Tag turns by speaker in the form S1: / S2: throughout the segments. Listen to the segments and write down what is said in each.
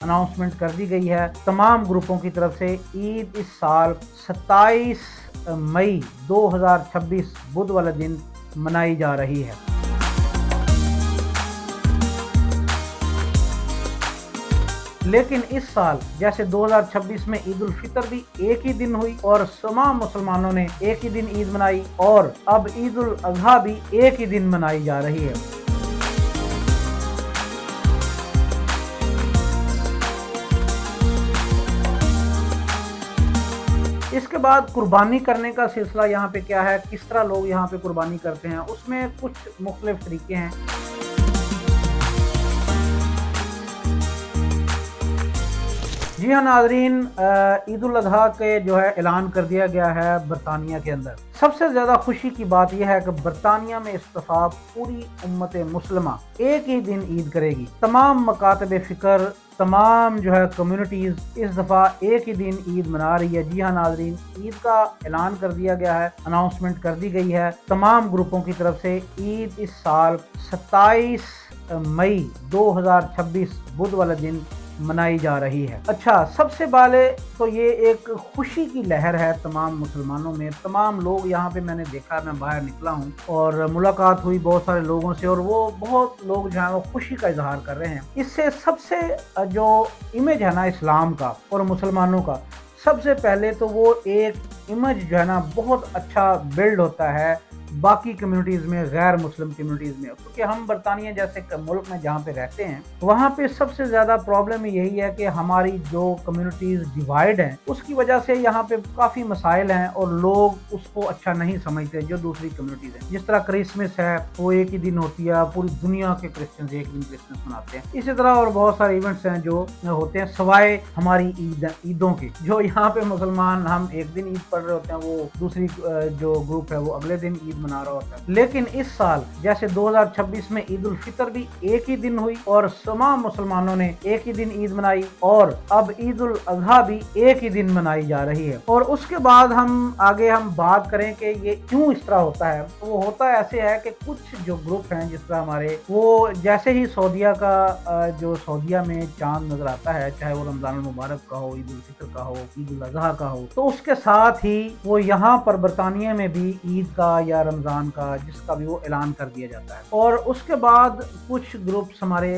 S1: Announcement कर दी गई है तमाम ग्रुपों की तरफ से। ईद इस साल 27 मई 2026 बुध वाले दिन मनाई जा रही है। लेकिन इस साल जैसे 2026 में ईद उल फितर भी एक ही दिन हुई और तमाम मुसलमानों ने एक ही दिन ईद मनाई, और अब ईद उल अजहा भी एक ही दिन मनाई जा रही है। इसके बाद कुर्बानी करने का सिलसिला यहाँ पे क्या है, किस तरह लोग यहाँ पे कुर्बानी करते हैं, उसमें कुछ मुख्तलिफ तरीके हैं। जी हाँ नाज़रीन, ईद उल अजहा के जो है ऐलान कर दिया गया है बरतानिया के अंदर। सबसे ज़्यादा खुशी की बात यह है कि बरतानिया में इस दफ़ा पूरी उम्मत मुस्लिमा एक ही दिन ईद करेगी। तमाम मकातब फ़िक्र, तमाम जो है कम्युनिटीज़ इस दफ़ा एक ही दिन ईद मना रही है। जी हाँ नाज़रीन, ईद का ऐलान कर दिया गया है, अनाउंसमेंट कर दी गई है तमाम ग्रुपों की तरफ से। ईद इस साल 27 मई 2026 बुध वाले दिन मनाई जा रही है। अच्छा, सबसे पहले तो ये एक खुशी की लहर है तमाम मुसलमानों में। तमाम लोग यहाँ पे मैंने देखा, मैं बाहर निकला हूँ और मुलाकात हुई बहुत सारे लोगों से, और वो बहुत लोग जो है वो खुशी का इजहार कर रहे हैं। इससे सबसे जो इमेज है ना इस्लाम का और मुसलमानों का, सबसे पहले तो वो एक इमेज जो है ना बहुत अच्छा बिल्ड होता है बाकी कम्युनिटीज़ में, गैर मुस्लिम कम्युनिटीज़ में। क्योंकि हम बरतानिया जैसे मुल्क में जहाँ पे रहते हैं, वहाँ पे सबसे ज़्यादा प्रॉब्लम यही है कि हमारी जो कम्युनिटीज़ डिवाइड हैं, उसकी वजह से यहाँ पे काफ़ी मसाइल हैं और लोग उसको अच्छा नहीं समझते जो दूसरी कम्युनिटीज़ हैं। जिस तरह क्रिसमस है वो एक ही दिन होती है, पूरी दुनिया के क्रिश्चियंस एक दिन क्रिसमस मनाते हैं। इसी तरह और बहुत सारे इवेंट्स हैं जो होते हैं सवाए हमारी ईदों के, जो यहाँ पे मुसलमान हम एक दिन ईद पढ़ रहे होते हैं, वो दूसरी जो ग्रुप है वो अगले दिन ईद मना रहा होता है। लेकिन इस साल जैसे 2026 में ईद उल फितर भी एक ही दिन हुई और तमाम मुसलमानों ने एक ही दिन ईद मनाई, और अब ईद उल अजहा भी एक ही दिन मनाई जा रही है। और उसके बाद हम बात करें कि ये क्यों इस तरह होता है, तो वो होता ऐसे है कि कुछ जो ग्रुप हैं जिस तरह हमारे, वो जैसे ही सऊदीया का जो सऊदीया में चांद नजर आता है, चाहे वो रमजान मुबारक का हो, ईद उल फितर का हो, ईद उल अजहा का हो, तो उसके साथ ही वो यहाँ पर बरतानिया में भी ईद का या रमजान का, जिसका भी वो ऐलान कर दिया जाता है। और उसके बाद कुछ ग्रुप्स हमारे,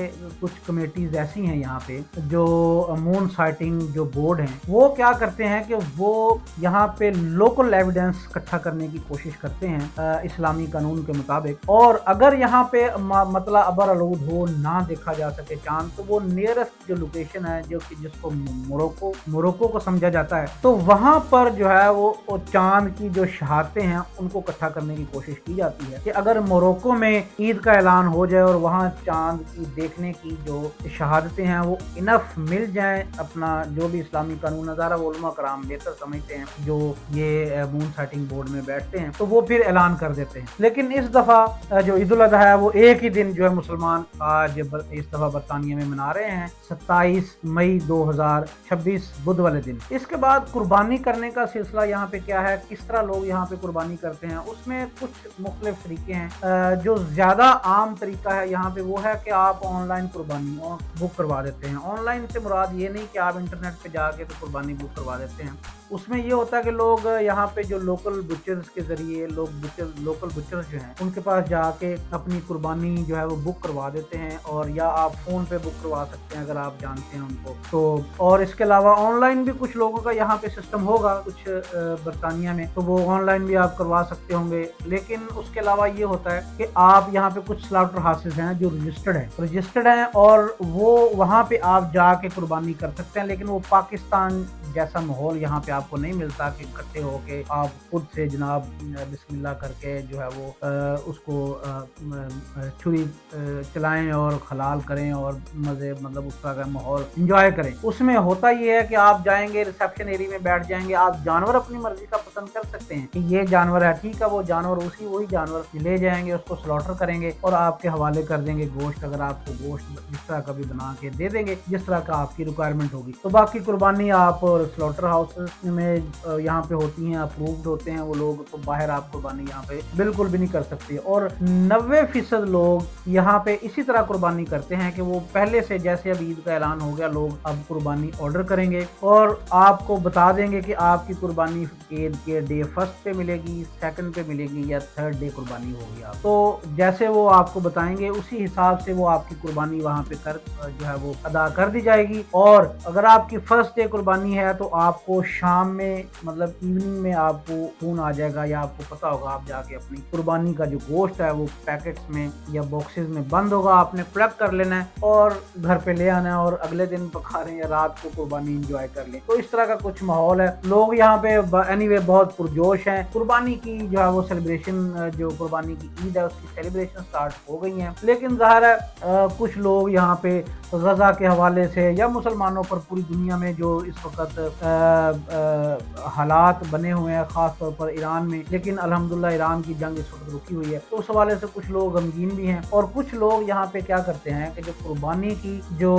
S1: कुछ कमेटीज ऐसी हैं यहाँ पे जो मून साइटिंग जो बोर्ड हैं, वो क्या करते हैं कि वो यहाँ पे लोकल एविडेंस इकट्ठा करने की कोशिश करते हैं इस्लामी कानून के मुताबिक। और अगर यहाँ पे मतलब अबर आलूद हो, ना देखा जा सके चांद, तो वो नियरेस्ट जो लोकेशन है जो कि जिसको मोरक्को को समझा जाता है, तो वहां पर जो है वो चांद की जो शहादतें हैं उनको इकट्ठा करने की कोशिश की जाती है कि अगर मोरक्को में ईद का ऐलान हो जाए और वहां चांद की देखने की जो शहादतें हैं वो इनफ मिल जाए, अपना जो भी इस्लामी कानून नज़ारा उलमा कराम बेहतर समझते हैं जो ये मून साइटिंग बोर्ड में बैठते हैं, तो वो फिर ऐलान कर देते हैं। लेकिन इस दफ़ा जो ईद उल अजहा है वो एक ही दिन जो है मुसलमान आज इस दफ़ा बरतानिया में मना रहे हैं, 27 मई 2026 बुध वाले दिन। इसके बाद कुर्बानी करने का सिलसिला यहाँ पे क्या है, किस तरह लोग यहाँ पे कुर्बानी करते हैं, उसमें कुछ मुख्तलिफ तरीके हैं। जो ज़्यादा आम तरीका है यहाँ पे वो है कि आप ऑनलाइन कुर्बानी बुक करवा देते हैं। ऑनलाइन से मुराद ये नहीं कि आप इंटरनेट पे जाके तो कुर्बानी बुक करवा देते हैं। उसमें ये होता है कि लोग यहाँ पे जो लोकल बुचर्स के जरिए लोकल बुचर्स जो हैं उनके पास जाके अपनी कुर्बानी जो है वो बुक करवा देते हैं, और या आप फ़ोन पे बुक करवा सकते हैं अगर आप जानते हैं उनको तो। और इसके अलावा ऑनलाइन भी कुछ लोगों का यहाँ पे सिस्टम होगा कुछ बरतानिया में, तो वो ऑनलाइन भी आप करवा सकते होंगे। लेकिन उसके अलावा ये होता है कि आप यहाँ पे कुछ स्लॉटर हाउसेस हैं जो रजिस्टर्ड हैं और वो वहाँ पे आप जाके कुर्बानी कर सकते हैं। लेकिन वो पाकिस्तान जैसा माहौल यहाँ पे आपको नहीं मिलता कि इकट्ठे होके आप खुद से जनाब बिस्मिल्लाह करके जो है वो उसको छुरी चलाएं और हलाल करें और मज़े मतलब उस तरह का माहौल इंजॉय करें। उसमें होता ये है कि आप जाएंगे रिसेप्शन एरिया में बैठ जाएंगे, आप जानवर अपनी मर्जी का पसंद कर सकते हैं कि ये जानवर है, ठीक है, वो जानवर और उसी वही जानवर ले जाएंगे, उसको स्लॉटर करेंगे और आपके हवाले कर देंगे गोश्त। अगर आपको गोश्त इस तरह का भी बना के दे देंगे जिस तरह का आपकी रिक्वायरमेंट होगी। तो बाकी कुर्बानी आप स्लॉटर हाउस में यहाँ पे होती हैं, अप्रूव्ड होते हैं वो लोग, तो बाहर आप कुर्बानी यहाँ पे बिल्कुल भी नहीं कर सकते। और 90% लोग यहाँ पे इसी तरह कुर्बानी करते हैं कि वो पहले से, जैसे अब ईद का ऐलान हो गया, लोग अब कुर्बानी ऑर्डर करेंगे और आपको बता देंगे कि आपकी कुर्बानी ईद के डे फर्स्ट पे मिलेगी, सेकंड पे मिलेगी या थर्ड डे कुर्बानी होगी। आप तो जैसे वो आपको बताएंगे उसी हिसाब से वो आपकी कुर्बानी वहां पे कर जो है वो अदा कर दी जाएगी। और अगर आपकी फर्स्ट डे कुर्बानी है तो आपको शाम में, मतलब इवनिंग में आपको फोन आ जाएगा या आपको पता होगा, आप जाके अपनी कुर्बानी का जो गोश्त है वो पैकेट्स में या बॉक्सेस में बंद होगा, आपने कलेक्ट कर लेना है और घर पे ले आना है और अगले दिन पका रहे हैं, रात को कुर्बानी एंजॉय कर ले। तो इस तरह का कुछ माहौल है। लोग यहाँ पे एनीवे बहुत पुरजोश हैं। कुर्बानी की जो है वो सेलिब्रेशन, जो कुर्बानी की ईद है उसकी सेलिब्रेशन स्टार्ट हो गई है। लेकिन ज़ाहिर है कुछ लोग यहाँ पे गजा के हवाले से या मुसलमानों पर पूरी दुनिया में जो इस वक्त हालात बने हुए हैं, खास तौर पर ईरान में, लेकिन अल्हम्दुलिल्लाह ईरान की जंग इस वक्त रुकी हुई है, तो उस हवाले से कुछ लोग गमगीन भी हैं। और कुछ लोग यहाँ पे क्या करते हैं कि जो कुर्बानी की जो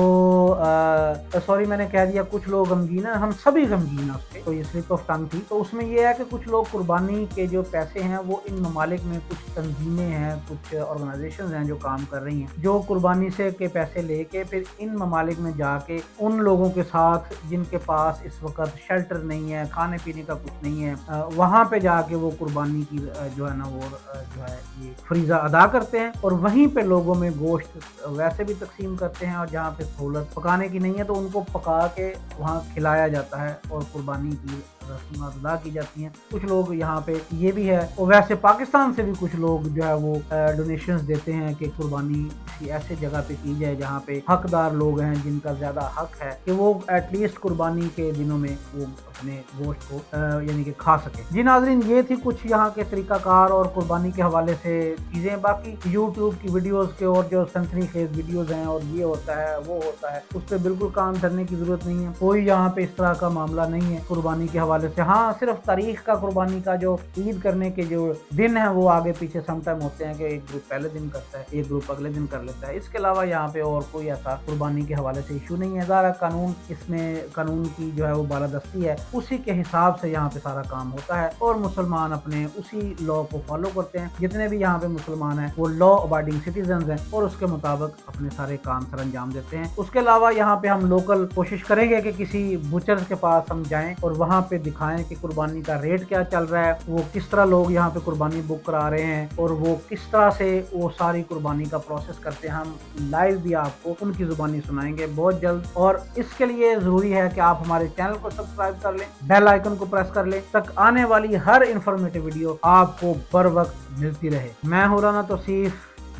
S1: सॉरी मैंने कह दिया कुछ लोग गमगीन है, हम सभी गमगीन है उसके, तो ये स्लिप ऑफ टंग थी। तो उसमें ये है कि कुछ लोग कुर्बानी के जो पैसे हैं वो इन ममालिक में कुछ तंजीमें हैं, कुछ ऑर्गेनाइजेशन हैं जो काम कर रही हैं, जो कुर्बानी से के पैसे लेके फिर इन ममालिक में जाके उन लोगों के साथ जिनके पास इस वक्त शेल्टर नहीं है, खाने पीने का कुछ नहीं है, वहां पे जाके वो कुर्बानी की जो है ना वो जो है ये फरीजा अदा करते हैं और वहीं पे लोगों में गोश्त वैसे भी तकसीम करते हैं। और जहाँ पे सहूलत पकाने की नहीं है तो उनको पका के वहाँ खिलाया जाता है और कुर्बानी की रस्मात अदा की जाती हैं। कुछ लोग यहाँ पे ये भी है, और वैसे पाकिस्तान से भी कुछ लोग जो है वो डोनेशंस देते हैं कि कुर्बानी किसी ऐसे जगह पे की जाए जहाँ पे हकदार लोग हैं, जिनका ज्यादा हक है कि वो एटलीस्ट कुर्बानी के दिनों में वो अपने गोश्त को यानी कि खा सके। जी नाज़रीन, ये थी कुछ यहाँ के तरीकाकार और कुर्बानी के हवाले से चीजें। बाकी यूट्यूब की वीडियोस के और जो सनसनीखेज वीडियोस हैं और ये होता है वो होता है, उस पर बिल्कुल काम करने की जरूरत नहीं है। कोई यहाँ पे इस तरह का मामला नहीं है कुर्बानी के हवाले से। हाँ, सिर्फ तारीख का कुर्बानी का जो ईद करने के जो दिन है वो आगे पीछे समटाइम होते हैं कि एक ग्रुप पहले दिन करता है, एक ग्रुप अगले दिन कर लेता है। इसके अलावा यहाँ पे और कोई ऐसा कुर्बानी के हवाले से इशू नहीं है। ज़ाहिर कानून, इसमें कानून की जो है वो बालादस्ती है, उसी के हिसाब से यहाँ पे सारा काम होता है और मुसलमान अपने उसी लॉ को फॉलो करते हैं। जितने भी यहाँ पे मुसलमान हैं वो लॉ अबाइडिंग सिटीजन हैं और उसके मुताबिक अपने सारे काम सर अंजाम देते हैं। उसके अलावा यहाँ पे हम लोकल कोशिश करेंगे कि किसी बुचर के पास हम जाएं और वहाँ पे दिखाएं कि कुर्बानी का रेट क्या चल रहा है, वो किस तरह लोग यहाँ पे कुर्बानी बुक करा रहे हैं और वो किस तरह से वो सारी कुर्बानी का प्रोसेस करते हैं। हम लाइव भी आपको उनकी जुबानी सुनाएंगे बहुत जल्द। और इसके लिए जरूरी है कि आप हमारे चैनल को सब्सक्राइब कर लें, बेल आइकन को प्रेस कर लें, तक आने वाली हर इंफॉर्मेटिव वीडियो आपको बर वक्त मिलती रहे। मैं हूं राना तौसीफ,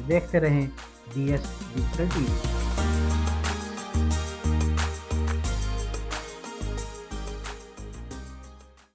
S1: देखते रहें DS डिजिटल टीवी।